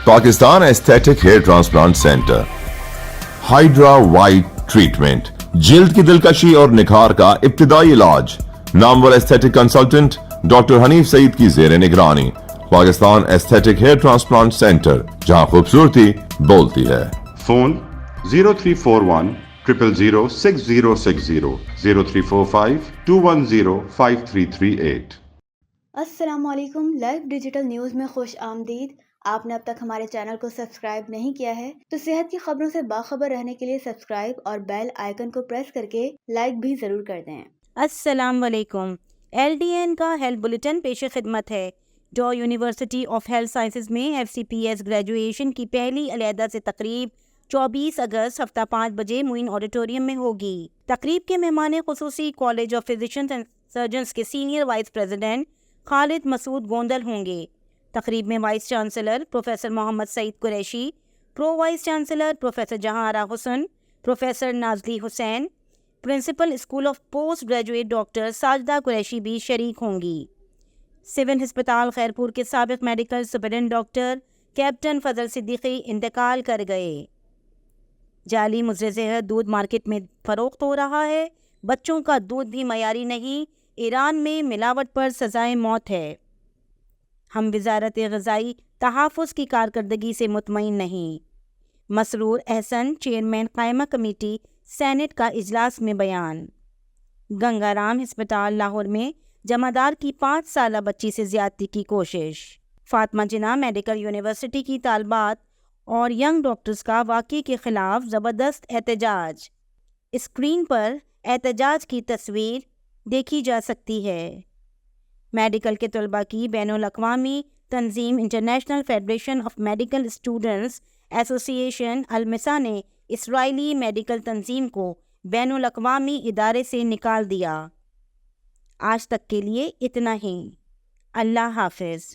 Pakistan aesthetic hair transplant centre, hydra white treatment, जिल्द की दिलकशी और निखार का इब्तिदाई इलाज। नामवर aesthetic consultant doctor Hanif Saeed की जेर निगरानी। Pakistan aesthetic hair transplant centre, जहां खूबसूरती बोलती है। फोन 0341 000 6060 0345 210 5338। अस्सलामुअलैकुम। लाइव डिजिटल न्यूज़ में खुश आमदीद। आपने अब तक हमारे चैनल को सब्सक्राइब नहीं किया है तो सेहत की खबरों से बाखबर रहने के लिए सब्सक्राइब और बेल आइकन को प्रेस करके लाइक भी ज़रूर कर दें। अस्सलाम वालेकुम। LDN का हेल्थ बुलेटिन पेश खिदमत है। डॉ यूनिवर्सिटी ऑफ हेल्थ साइंसेज में FCPS ग्रेजुएशन की पहली अलहदा से तकरीब 24 अगस्त हफ्ता 5 बजे मुइन ऑडिटोरियम में होगी। तकरीब के मेहमान खुसूसी college of physicians and surgeons के senior vice president Khalid Masood Gondal होंगे। तकरीब में vice chancellor professor Mohammad Saeed Qureshi, pro vice chancellor professor Jahanara Hussain, professor Nazli Hussain, principal school of post graduate doctor Sajida Qureshi भी शरीक होंगी। सिविल अस्पताल खैरपुर के साबिक medical superintendent doctor captain Fazal Siddiqui इंतकाल कर गए। जाली मुज़र ज़हर दूध मार्केट में फ़रोख्त हो रहा है। बच्चों का दूध भी मयारी नहीं। ईरान में मिलावट पर सज़ाए मौत है। हम वज़ारत ग़िज़ाई तहाफ़ुज़ की कारकर्दगी से मुतमईन नहीं। मसरूर अहसन चेयरमैन कायमा कमेटी सेनेट का इजलास में बयान। गंगाराम अस्पताल लाहौर में जमादार की 5 साला बच्ची से ज़्यादती की कोशिश। फातिमा जिन्ना मेडिकल यूनिवर्सिटी की तालबात और यंग डॉक्टर्स का वाक़े के ख़िलाफ़ ज़बरदस्त एहतजाज। स्क्रीन पर एहतजाज की तस्वीर देखी जा सकती है। मेडिकल के तलबा की बैनुल अक़वामी तंजीम international federation of medical students association अलमिसा ने इसराइली मेडिकल तंजीम को बैनुल अक़वामी इदारे से निकाल दिया। आज तक के लिए इतना ही। अल्लाह हाफ़िज़।